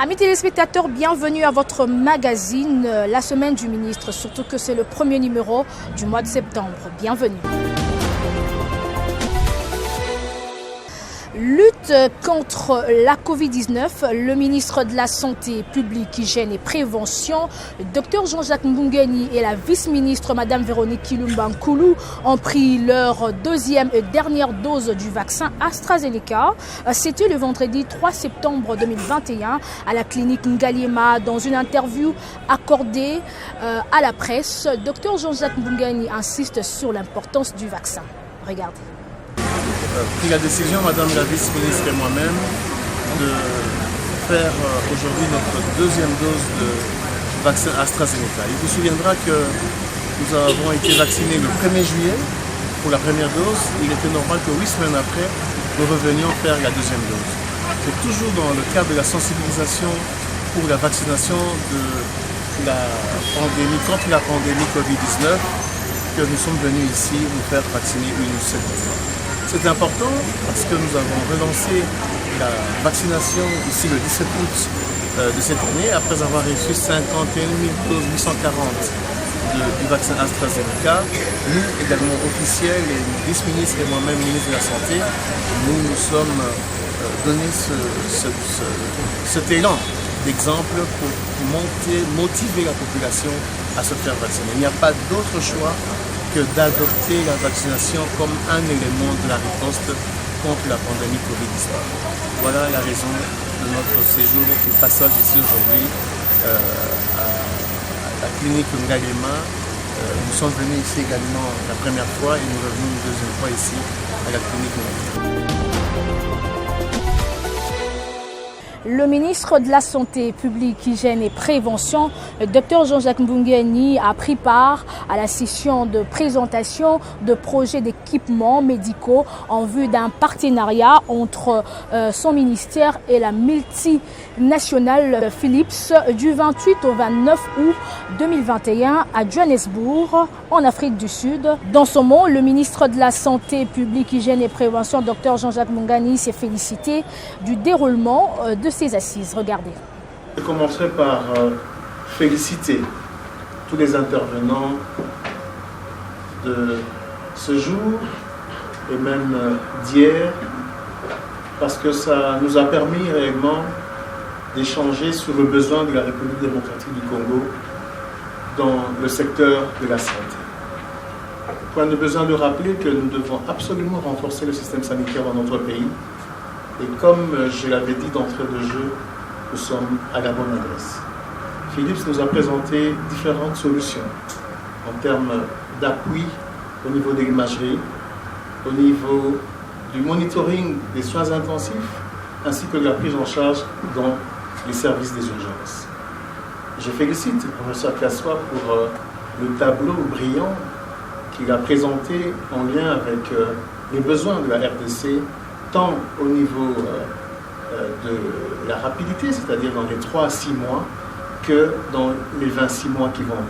Amis téléspectateurs, bienvenue à votre magazine La Semaine du Ministre, surtout que c'est le premier numéro du mois de septembre. Bienvenue. Lutte contre la Covid-19, le ministre de la Santé publique, Hygiène et Prévention, le Dr Jean-Jacques Mbungeni et la vice-ministre Mme Véronique Kilumba Nkoulou ont pris leur deuxième et dernière dose du vaccin AstraZeneca. C'était le vendredi 3 septembre 2021 à la clinique Ngaliema. Dans une interview accordée à la presse, Dr Jean-Jacques Mbungeni insiste sur l'importance du vaccin. Regardez. Pris la décision, Madame la vice-ministre et moi-même, de faire aujourd'hui notre deuxième dose de vaccin AstraZeneca. Il vous souviendra que nous avons été vaccinés le 1er juillet pour la première dose. Il était normal que 8 semaines après, nous revenions faire la deuxième dose. C'est toujours dans le cadre de la sensibilisation pour la vaccination de la pandémie, contre la pandémie Covid-19, que nous sommes venus ici nous faire vacciner une seconde fois. C'est important parce que nous avons relancé la vaccination ici le 17 août de cette année, après avoir reçu 51 840 du vaccin AstraZeneca. Nous, également officiels, et le vice-ministre et moi-même, ministre de la Santé, nous nous sommes donné cet élan d'exemple pour motiver la population à se faire vacciner. Il n'y a pas d'autre choix que d'adopter la vaccination comme un élément de la riposte contre la pandémie Covid-19. Voilà la raison de notre séjour et passage ici aujourd'hui à la clinique Ngaliema. Nous sommes venus ici également la première fois et nous revenons une deuxième fois ici à la clinique Ngaliema. Le ministre de la Santé publique, Hygiène et Prévention, le Dr Jean-Jacques Mbungeni, a pris part à la session de présentation de projets d'équipements médicaux en vue d'un partenariat entre son ministère et la multinationale Philips du 28 au 29 août 2021 à Johannesburg, en Afrique du Sud. Dans son mot, le ministre de la Santé publique, Hygiène et Prévention, Dr Jean-Jacques Mbungeni, s'est félicité du déroulement de ces assises. Regardez. Je commencerai par féliciter tous les intervenants de ce jour et même d'hier, parce que ça nous a permis réellement d'échanger sur le besoin de la République démocratique du Congo dans le secteur de la santé. Point de besoin de rappeler que nous devons absolument renforcer le système sanitaire dans notre pays. Et comme je l'avais dit d'entrée de jeu, nous sommes à la bonne adresse. Philips nous a présenté différentes solutions en termes d'appui au niveau de l'imagerie, au niveau du monitoring des soins intensifs, ainsi que de la prise en charge dans les services des urgences. Je félicite le professeur Kassoua pour le tableau brillant qu'il a présenté en lien avec les besoins de la RDC, tant au niveau de la rapidité, c'est-à-dire dans les 3 à 6 mois, que dans les 26 mois qui vont venir.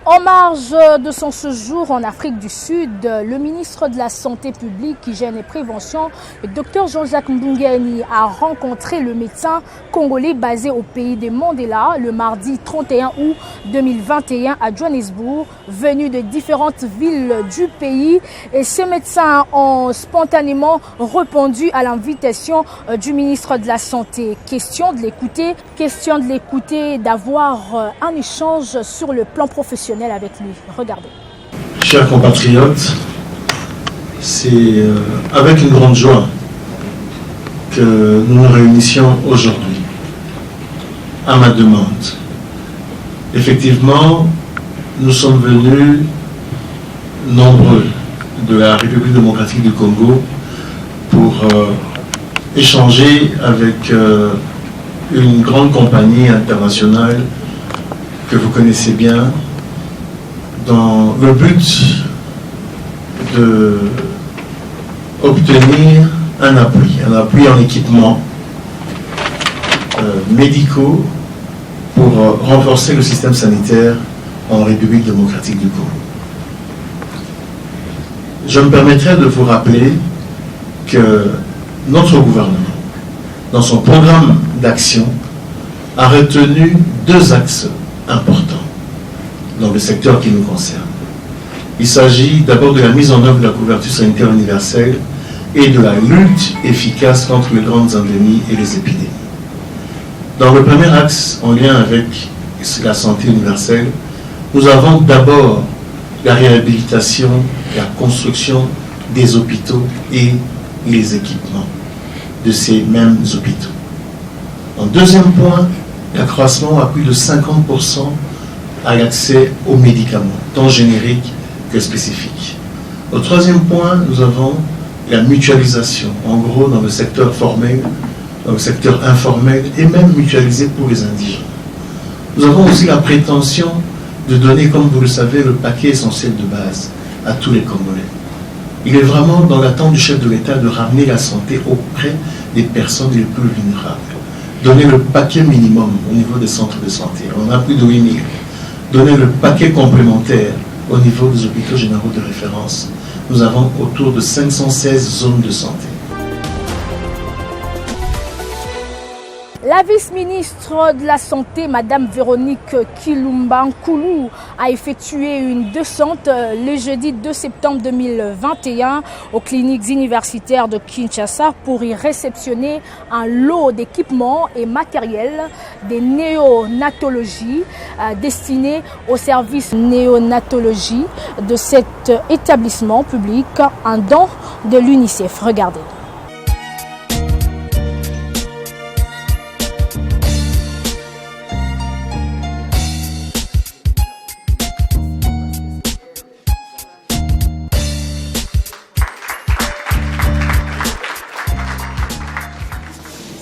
En marge de son séjour en Afrique du Sud, le ministre de la Santé publique, Hygiène et Prévention, le Dr Jean-Jacques Mbungeni, a rencontré le médecin congolais basé au pays des Mandela le mardi 31 août 2021 à Johannesburg, venu de différentes villes du pays. Et ces médecins ont spontanément répondu à l'invitation du ministre de la Santé. Question de l'écouter, d'avoir un échange sur le plan professionnel avec lui. Regardez. Chers compatriotes, c'est avec une grande joie que nous nous réunissions aujourd'hui à ma demande. Effectivement, nous sommes venus nombreux de la République démocratique du Congo pour échanger avec une grande compagnie internationale que vous connaissez bien, dans le but d'obtenir un appui en équipements médicaux pour renforcer le système sanitaire en République démocratique du Congo. Je me permettrai de vous rappeler que notre gouvernement, dans son programme d'action, a retenu 2 axes importants dans le secteur qui nous concerne. Il s'agit d'abord de la mise en œuvre de la couverture sanitaire universelle et de la lutte efficace contre les grandes endémies et les épidémies. Dans le premier axe, en lien avec la santé universelle, nous avons d'abord la réhabilitation, la construction des hôpitaux et les équipements de ces mêmes hôpitaux. En deuxième point, l'accroissement à plus de 50% à l'accès aux médicaments, tant génériques que spécifiques. Au troisième point, nous avons la mutualisation, en gros dans le secteur formel, dans le secteur informel et même mutualisé pour les indigents. Nous avons aussi la prétention de donner, comme vous le savez, le paquet essentiel de base à tous les Congolais. Il est vraiment dans l'attente du chef de l'État de ramener la santé auprès des personnes les plus vulnérables. Donner le paquet minimum au niveau des centres de santé. On a plus de 8000. Donner le paquet complémentaire au niveau des hôpitaux généraux de référence. Nous avons autour de 516 zones de santé. La vice-ministre de la Santé, Mme Véronique Kilumba Nkoulou, a effectué une descente le jeudi 2 septembre 2021 aux cliniques universitaires de Kinshasa pour y réceptionner un lot d'équipements et matériels des néonatologies destinés au service néonatologie de cet établissement public, un don de l'UNICEF. Regardez.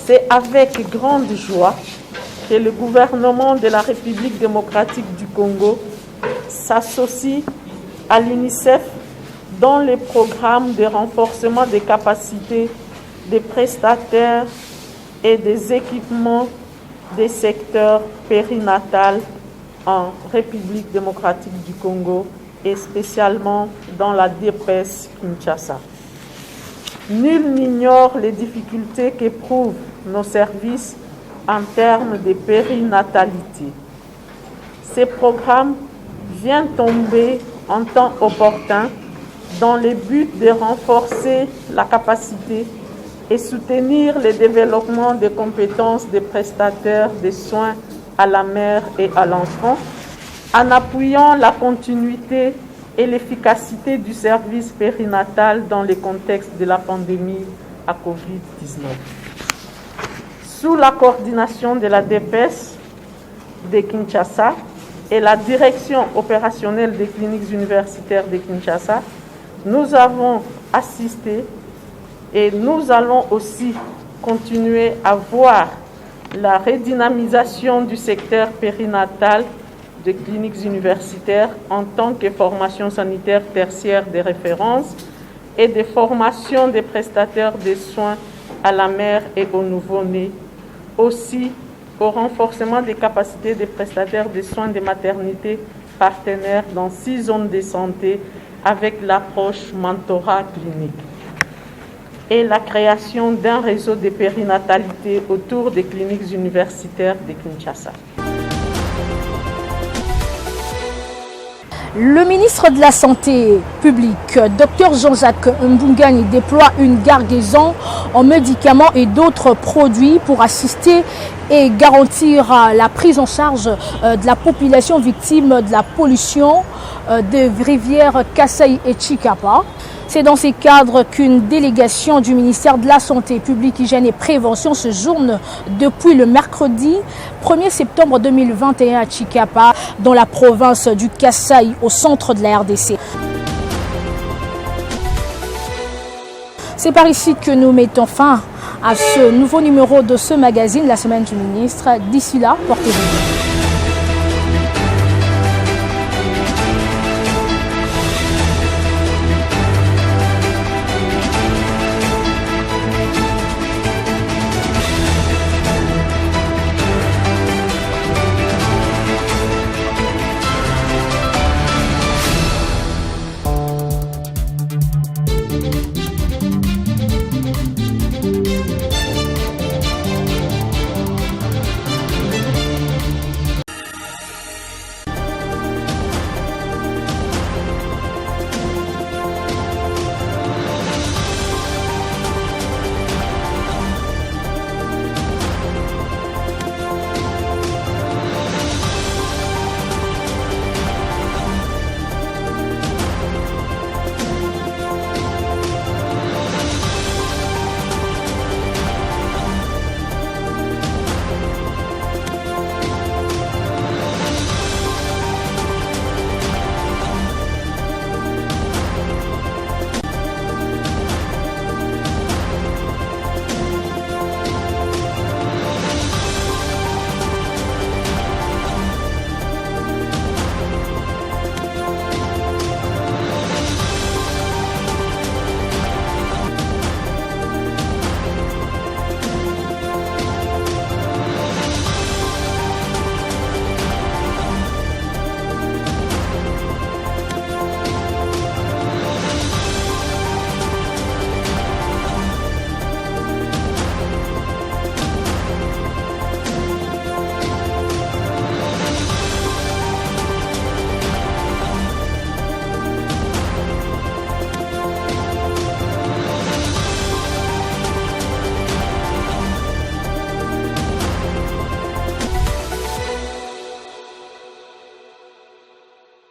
C'est avec grande joie que le gouvernement de la République démocratique du Congo s'associe à l'UNICEF dans les programmes de renforcement des capacités des prestataires et des équipements des secteurs périnatal en République démocratique du Congo et spécialement dans la DPS Kinshasa. Nul n'ignore les difficultés qu'éprouvent nos services en termes de périnatalité. Ces programmes viennent tomber en temps opportun dans le but de renforcer la capacité et soutenir le développement des compétences des prestataires de soins à la mère et à l'enfant, en appuyant la continuité et l'efficacité du service périnatal dans le contexte de la pandémie à COVID-19. Sous la coordination de la DPS de Kinshasa et la direction opérationnelle des cliniques universitaires de Kinshasa, nous avons assisté et nous allons aussi continuer à voir la redynamisation du secteur périnatal des cliniques universitaires en tant que formation sanitaire tertiaire de référence et de formation des prestataires de soins à la mère et aux nouveau-nés, aussi au renforcement des capacités des prestataires de soins de maternité partenaires dans 6 zones de santé avec l'approche mentorat clinique et la création d'un réseau de périnatalité autour des cliniques universitaires de Kinshasa. Le ministre de la Santé publique, Dr Jean-Jacques Mbungani, déploie une gargaison en médicaments et d'autres produits pour assister et garantir la prise en charge de la population victime de la pollution des rivières Kasaï et Chikapa. C'est dans ces cadres qu'une délégation du ministère de la Santé publique, Hygiène et Prévention séjourne depuis le mercredi 1er septembre 2021 à Chikapa, dans la province du Kasaï, au centre de la RDC. C'est par ici que nous mettons fin à ce nouveau numéro de ce magazine, la Semaine du Ministre. D'ici là, portez-vous bien.